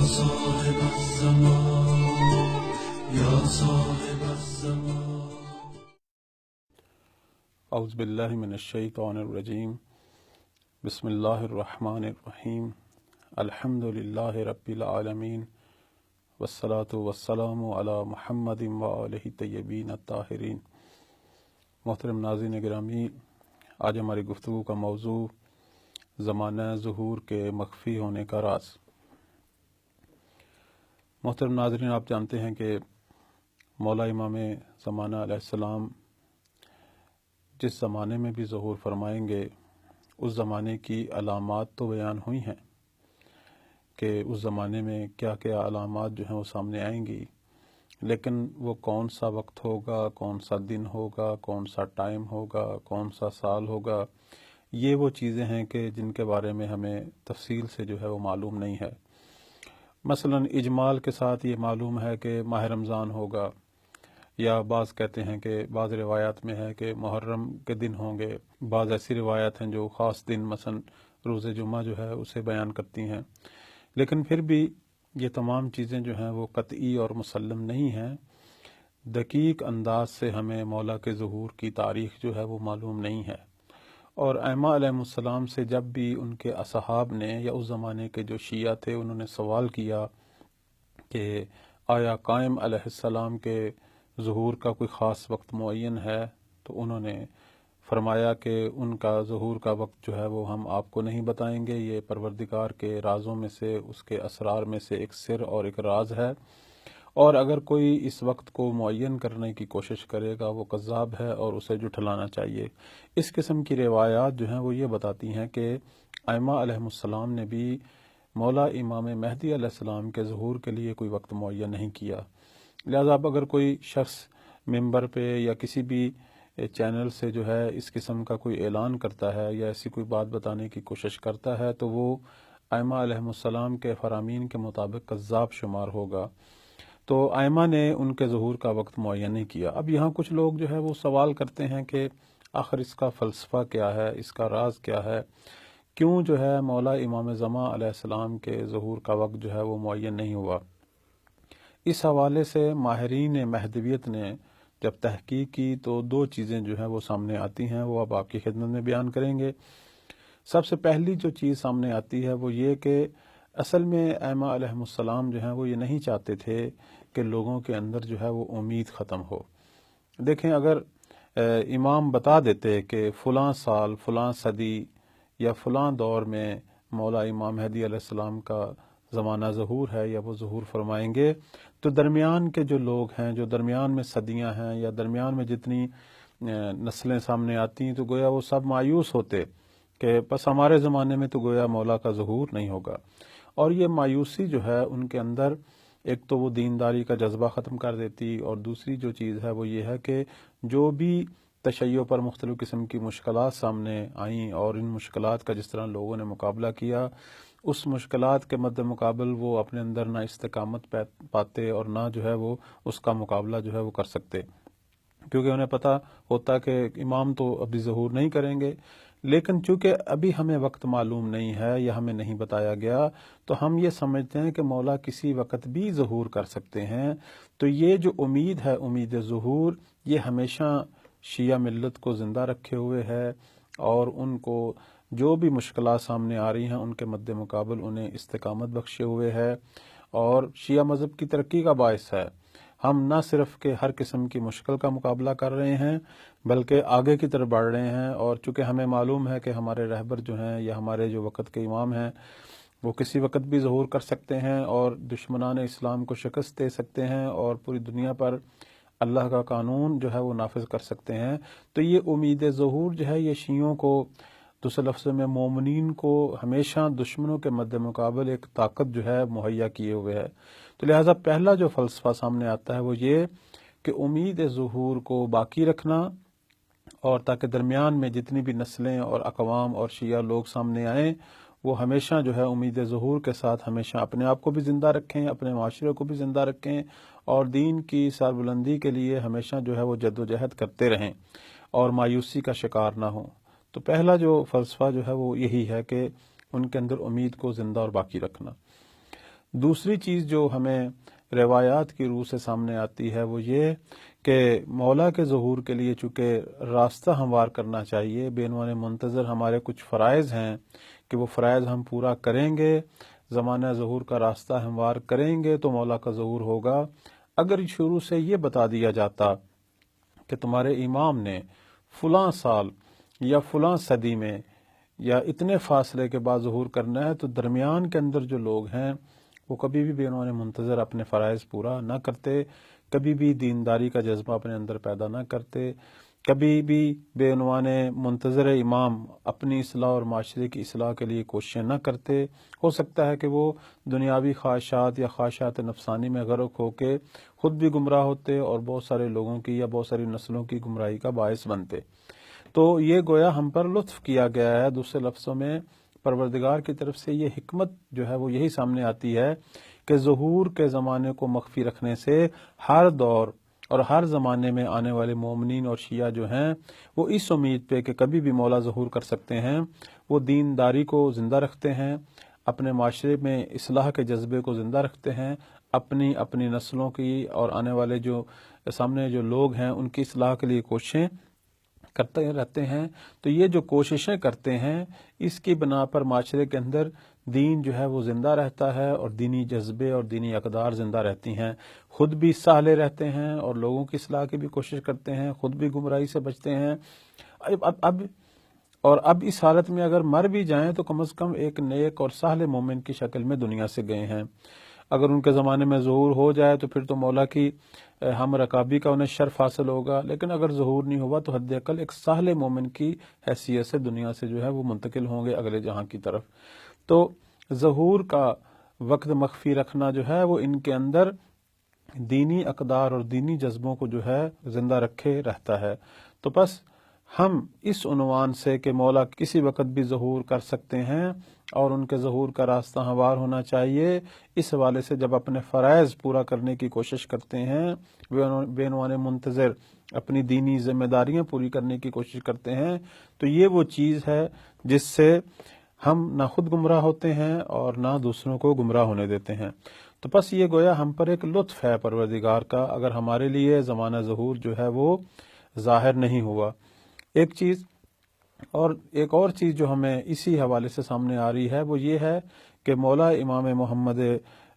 صاحب الزمان یا صاحب الزمان. اعوذ باللہ من الشیطان الرجیم. بسم اللہ الرحمن الرحیم. الحمد للہ رب العالمین والصلاة والسلام علی محمد وآلہ الطیبین الطاہرین. محترم ناظرین گرامی، آج ہماری گفتگو کا موضوع زمانہ ظہور کے مخفی ہونے کا راز. محترم ناظرین، آپ جانتے ہیں کہ مولا امام زمانہ علیہ السلام جس زمانے میں بھی ظہور فرمائیں گے اس زمانے کی علامات تو بیان ہوئی ہیں کہ اس زمانے میں کیا کیا علامات جو ہیں وہ سامنے آئیں گی، لیکن وہ کون سا وقت ہوگا، کون سا دن ہوگا، کون سا ٹائم ہوگا، کون سا سال ہوگا، یہ وہ چیزیں ہیں کہ جن کے بارے میں ہمیں تفصیل سے جو ہے وہ معلوم نہیں ہے. مثلا اجمال کے ساتھ یہ معلوم ہے کہ ماہ رمضان ہوگا، یا بعض کہتے ہیں کہ بعض روایات میں ہے کہ محرم کے دن ہوں گے. بعض ایسی روایات ہیں جو خاص دن مثلا روز جمعہ جو ہے اسے بیان کرتی ہیں، لیکن پھر بھی یہ تمام چیزیں جو ہیں وہ قطعی اور مسلم نہیں ہیں. دقیق انداز سے ہمیں مولا کے ظہور کی تاریخ جو ہے وہ معلوم نہیں ہے. اور ائمہ علیہ السلام سے جب بھی ان کے اصحاب نے یا اس زمانے کے جو شیعہ تھے انہوں نے سوال کیا کہ آیا قائم علیہ السلام کے ظہور کا کوئی خاص وقت معین ہے، تو انہوں نے فرمایا کہ ان کا ظہور کا وقت جو ہے وہ ہم آپ کو نہیں بتائیں گے، یہ پروردگار کے رازوں میں سے، اس کے اسرار میں سے ایک سر اور ایک راز ہے، اور اگر کوئی اس وقت کو معین کرنے کی کوشش کرے گا وہ کذاب ہے اور اسے جھٹلانا چاہیے. اس قسم کی روایات جو ہیں وہ یہ بتاتی ہیں کہ ائمہ علیہ السلام نے بھی مولا امام مہدی علیہ السلام کے ظہور کے لیے کوئی وقت معین نہیں کیا. لہذا اب اگر کوئی شخص ممبر پہ یا کسی بھی چینل سے جو ہے اس قسم کا کوئی اعلان کرتا ہے یا ایسی کوئی بات بتانے کی کوشش کرتا ہے تو وہ ائمہ علیہ السلام کے فرامین کے مطابق کذاب شمار ہوگا. تو ائمہ نے ان کے ظہور کا وقت معین نہیں کیا. اب یہاں کچھ لوگ جو ہے وہ سوال کرتے ہیں کہ آخر اس کا فلسفہ کیا ہے، اس کا راز کیا ہے، کیوں جو ہے مولا امام زمان علیہ السلام کے ظہور کا وقت جو ہے وہ معین نہیں ہوا. اس حوالے سے ماہرین مہدویت نے جب تحقیق کی تو دو چیزیں جو ہیں وہ سامنے آتی ہیں، وہ اب آپ کی خدمت میں بیان کریں گے. سب سے پہلی جو چیز سامنے آتی ہے وہ یہ کہ اصل میں ائمہ علیہ السلام جو ہیں وہ یہ نہیں چاہتے تھے کہ لوگوں کے اندر جو ہے وہ امید ختم ہو. دیکھیں، اگر امام بتا دیتے کہ فلاں سال، فلاں صدی یا فلاں دور میں مولا امام مہدی علیہ السلام کا زمانہ ظہور ہے یا وہ ظہور فرمائیں گے، تو درمیان کے جو لوگ ہیں، جو درمیان میں صدیاں ہیں یا درمیان میں جتنی نسلیں سامنے آتی ہیں، تو گویا وہ سب مایوس ہوتے کہ بس ہمارے زمانے میں تو گویا مولا کا ظہور نہیں ہوگا. اور یہ مایوسی جو ہے ان کے اندر ایک تو وہ دینداری کا جذبہ ختم کر دیتی، اور دوسری جو چیز ہے وہ یہ ہے کہ جو بھی تشیع پر مختلف قسم کی مشکلات سامنے آئیں اور ان مشکلات کا جس طرح لوگوں نے مقابلہ کیا، اس مشکلات کے مد مقابل وہ اپنے اندر نہ استقامت پاتے اور نہ جو ہے وہ اس کا مقابلہ جو ہے وہ کر سکتے، کیونکہ انہیں پتہ ہوتا کہ امام تو ابھی ظہور نہیں کریں گے. لیکن چونکہ ابھی ہمیں وقت معلوم نہیں ہے یا ہمیں نہیں بتایا گیا، تو ہم یہ سمجھتے ہیں کہ مولا کسی وقت بھی ظہور کر سکتے ہیں. تو یہ جو امید ہے، امید ظہور، یہ ہمیشہ شیعہ ملت کو زندہ رکھے ہوئے ہے، اور ان کو جو بھی مشکلات سامنے آ رہی ہیں ان کے مد مقابل انہیں استقامت بخشے ہوئے ہے، اور شیعہ مذہب کی ترقی کا باعث ہے. ہم نہ صرف کہ ہر قسم کی مشکل کا مقابلہ کر رہے ہیں بلکہ آگے کی طرف بڑھ رہے ہیں. اور چونکہ ہمیں معلوم ہے کہ ہمارے رہبر جو ہیں یا ہمارے جو وقت کے امام ہیں وہ کسی وقت بھی ظہور کر سکتے ہیں اور دشمنان اسلام کو شکست دے سکتے ہیں اور پوری دنیا پر اللہ کا قانون جو ہے وہ نافذ کر سکتے ہیں. تو یہ امید ظہور جو ہے یہ شیعوں کو، دوسرے لفظ میں مومنین کو، ہمیشہ دشمنوں کے مد مقابل ایک طاقت جو ہے مہیا کیے ہوئے ہے. تو لہٰذا پہلا جو فلسفہ سامنے آتا ہے وہ یہ کہ امید ظہور کو باقی رکھنا، اور تاکہ درمیان میں جتنی بھی نسلیں اور اقوام اور شیعہ لوگ سامنے آئیں وہ ہمیشہ جو ہے امید ظہور کے ساتھ ہمیشہ اپنے آپ کو بھی زندہ رکھیں، اپنے معاشرے کو بھی زندہ رکھیں، اور دین کی سربلندی کے لیے ہمیشہ جو ہے وہ جد و جہد کرتے رہیں اور مایوسی کا شکار نہ ہوں. تو پہلا جو فلسفہ جو ہے وہ یہی ہے کہ ان کے اندر امید کو زندہ اور باقی رکھنا. دوسری چیز جو ہمیں روایات کی روح سے سامنے آتی ہے وہ یہ کہ مولا کے ظہور کے لیے چونکہ راستہ ہموار کرنا چاہیے، بے عنوان منتظر ہمارے کچھ فرائض ہیں کہ وہ فرائض ہم پورا کریں گے، زمانہ ظہور کا راستہ ہموار کریں گے تو مولا کا ظہور ہوگا۔ اگر شروع سے یہ بتا دیا جاتا کہ تمہارے امام نے فلاں سال یا فلاں صدی میں یا اتنے فاصلے کے بعد ظہور کرنا ہے، تو درمیان کے اندر جو لوگ ہیں وہ کبھی بھی بے عنوان منتظر اپنے فرائض پورا نہ کرتے، کبھی بھی دینداری کا جذبہ اپنے اندر پیدا نہ کرتے، کبھی بھی بے عنوان منتظر امام اپنی اصلاح اور معاشرے کی اصلاح کے لیے کوششیں نہ کرتے۔ ہو سکتا ہے کہ وہ دنیاوی خواہشات یا خواہشات نفسانی میں غرق ہو کے خود بھی گمراہ ہوتے اور بہت سارے لوگوں کی یا بہت ساری نسلوں کی گمراہی کا باعث بنتے۔ تو یہ گویا ہم پر لطف کیا گیا ہے، دوسرے لفظوں میں پروردگار کی طرف سے یہ حکمت جو ہے وہ یہی سامنے آتی ہے کہ ظہور کے زمانے کو مخفی رکھنے سے ہر دور اور ہر زمانے میں آنے والے مومنین اور شیعہ جو ہیں وہ اس امید پہ کہ کبھی بھی مولا ظہور کر سکتے ہیں، وہ دینداری کو زندہ رکھتے ہیں، اپنے معاشرے میں اصلاح کے جذبے کو زندہ رکھتے ہیں، اپنی نسلوں کی اور آنے والے جو سامنے جو لوگ ہیں ان کی اصلاح کے لیے کوششیں کرتے رہتے ہیں۔ تو یہ جو کوششیں کرتے ہیں اس کی بنا پر معاشرے کے اندر دین جو ہے وہ زندہ رہتا ہے اور دینی جذبے اور دینی اقدار زندہ رہتی ہیں، خود بھی سالے رہتے ہیں اور لوگوں کی اصلاح کی بھی کوشش کرتے ہیں، خود بھی گمراہی سے بچتے ہیں۔ اب اس حالت میں اگر مر بھی جائیں تو کم از کم ایک نیک اور صالح مومن کی شکل میں دنیا سے گئے ہیں۔ اگر ان کے زمانے میں ظہور ہو جائے تو پھر تو مولا کی ہم رکابی کا انہیں شرف حاصل ہوگا، لیکن اگر ظہور نہیں ہوا تو حد اقل ایک صالح مومن کی حیثیت سے دنیا سے جو ہے وہ منتقل ہوں گے اگلے جہاں کی طرف۔ تو ظہور کا وقت مخفی رکھنا جو ہے وہ ان کے اندر دینی اقدار اور دینی جذبوں کو جو ہے زندہ رکھے رہتا ہے۔ تو بس ہم اس عنوان سے کہ مولا کسی وقت بھی ظہور کر سکتے ہیں اور ان کے ظہور کا راستہ ہموار ہونا چاہیے، اس حوالے سے جب اپنے فرائض پورا کرنے کی کوشش کرتے ہیں، بے عنوان منتظر اپنی دینی ذمہ داریاں پوری کرنے کی کوشش کرتے ہیں، تو یہ وہ چیز ہے جس سے ہم نہ خود گمراہ ہوتے ہیں اور نہ دوسروں کو گمراہ ہونے دیتے ہیں۔ تو بس یہ گویا ہم پر ایک لطف ہے پروردگار کا اگر ہمارے لیے زمانہ ظہور جو ہے وہ ظاہر نہیں ہوا۔ ایک اور چیز جو ہمیں اسی حوالے سے سامنے آ رہی ہے وہ یہ ہے کہ مولا امام محمد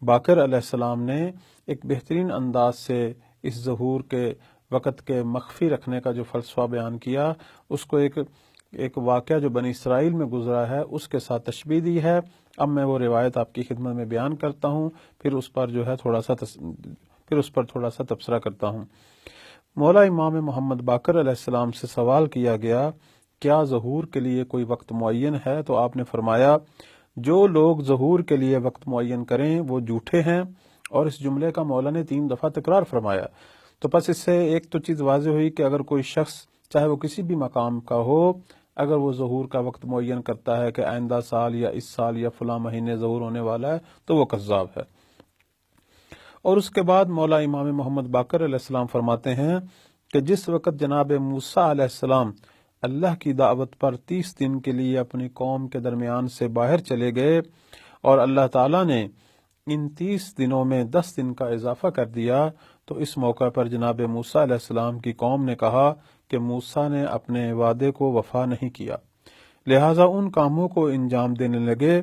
باقر علیہ السلام نے ایک بہترین انداز سے اس ظہور کے وقت کے مخفی رکھنے کا جو فلسفہ بیان کیا، اس کو ایک واقعہ جو بنی اسرائیل میں گزرا ہے اس کے ساتھ تشبیہ دی ہے۔ اب میں وہ روایت آپ کی خدمت میں بیان کرتا ہوں، پھر اس پر تھوڑا سا تبصرہ کرتا ہوں۔ مولا امام محمد باقر علیہ السلام سے سوال کیا گیا کیا ظہور کے لیے کوئی وقت معین ہے؟ تو آپ نے فرمایا جو لوگ ظہور کے لیے وقت معین کریں وہ جھوٹے ہیں، اور اس جملے کا مولا نے 3 دفعہ تکرار فرمایا۔ تو پس اس سے ایک تو چیز واضح ہوئی کہ اگر کوئی شخص چاہے وہ کسی بھی مقام کا ہو، اگر وہ ظہور کا وقت معین کرتا ہے کہ آئندہ سال یا اس سال یا فلاں مہینے ظہور ہونے والا ہے تو وہ کذاب ہے۔ اور اس کے بعد مولا امام محمد باقر علیہ السلام فرماتے ہیں کہ جس وقت جناب موسیٰ علیہ السلام اللہ کی دعوت پر 30 دن کے لیے اپنی قوم کے درمیان سے باہر چلے گئے اور اللہ تعالیٰ نے ان 30 دنوں میں 10 دن کا اضافہ کر دیا، تو اس موقع پر جناب موسیٰ علیہ السلام کی قوم نے کہا کہ موسیٰ نے اپنے وعدے کو وفا نہیں کیا، لہٰذا ان کاموں کو انجام دینے لگے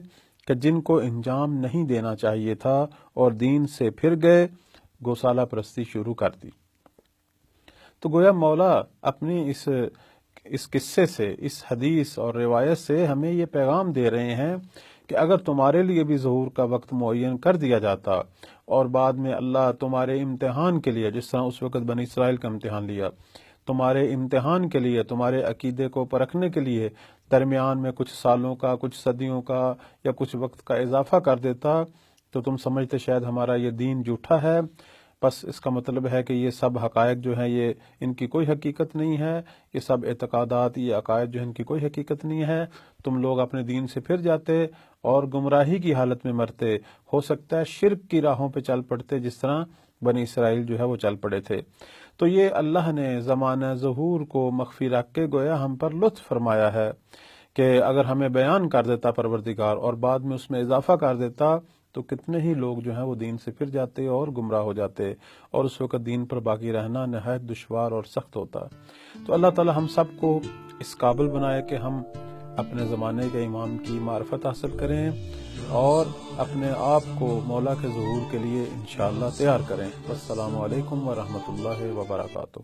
کہ جن کو انجام نہیں دینا چاہیے تھا اور دین سے پھر گئے، گوسالہ پرستی شروع کر دی۔ تو گویا مولا اپنی اس قصے سے، اس حدیث اور روایت سے ہمیں یہ پیغام دے رہے ہیں کہ اگر تمہارے لیے بھی ظہور کا وقت معین کر دیا جاتا اور بعد میں اللہ تمہارے امتحان کے لیے، جس طرح اس وقت بنی اسرائیل کا امتحان لیا، تمہارے امتحان کے لیے، تمہارے عقیدے کو پرکھنے کے لیے درمیان میں کچھ سالوں کا، کچھ صدیوں کا یا کچھ وقت کا اضافہ کر دیتا، تو تم سمجھتے شاید ہمارا یہ دین جھوٹا ہے۔ بس اس کا مطلب ہے کہ یہ سب حقائق جو ہیں یہ ان کی کوئی حقیقت نہیں ہے، یہ سب اعتقادات، یہ عقائد جو ہیں ان کی کوئی حقیقت نہیں ہے، تم لوگ اپنے دین سے پھر جاتے اور گمراہی کی حالت میں مرتے، ہو سکتا ہے شرک کی راہوں پہ چل پڑتے جس طرح بنی اسرائیل جو ہے وہ چل پڑے تھے۔ تو یہ اللہ نے زمانہ ظہور کو مخفی رکھ کے گویا ہم پر لطف فرمایا ہے کہ اگر ہمیں بیان کر دیتا پروردگار اور بعد میں اس میں اضافہ کر دیتا تو کتنے ہی لوگ جو ہیں وہ دین سے پھر جاتے اور گمراہ ہو جاتے، اور اس وقت دین پر باقی رہنا نہایت دشوار اور سخت ہوتا۔ تو اللہ تعالی ہم سب کو اس قابل بنائے کہ ہم اپنے زمانے کے امام کی معرفت حاصل کریں اور اپنے آپ کو مولا کے ظہور کے لیے انشاءاللہ تیار کریں۔ السلام علیکم ورحمۃ اللہ وبرکاتہ۔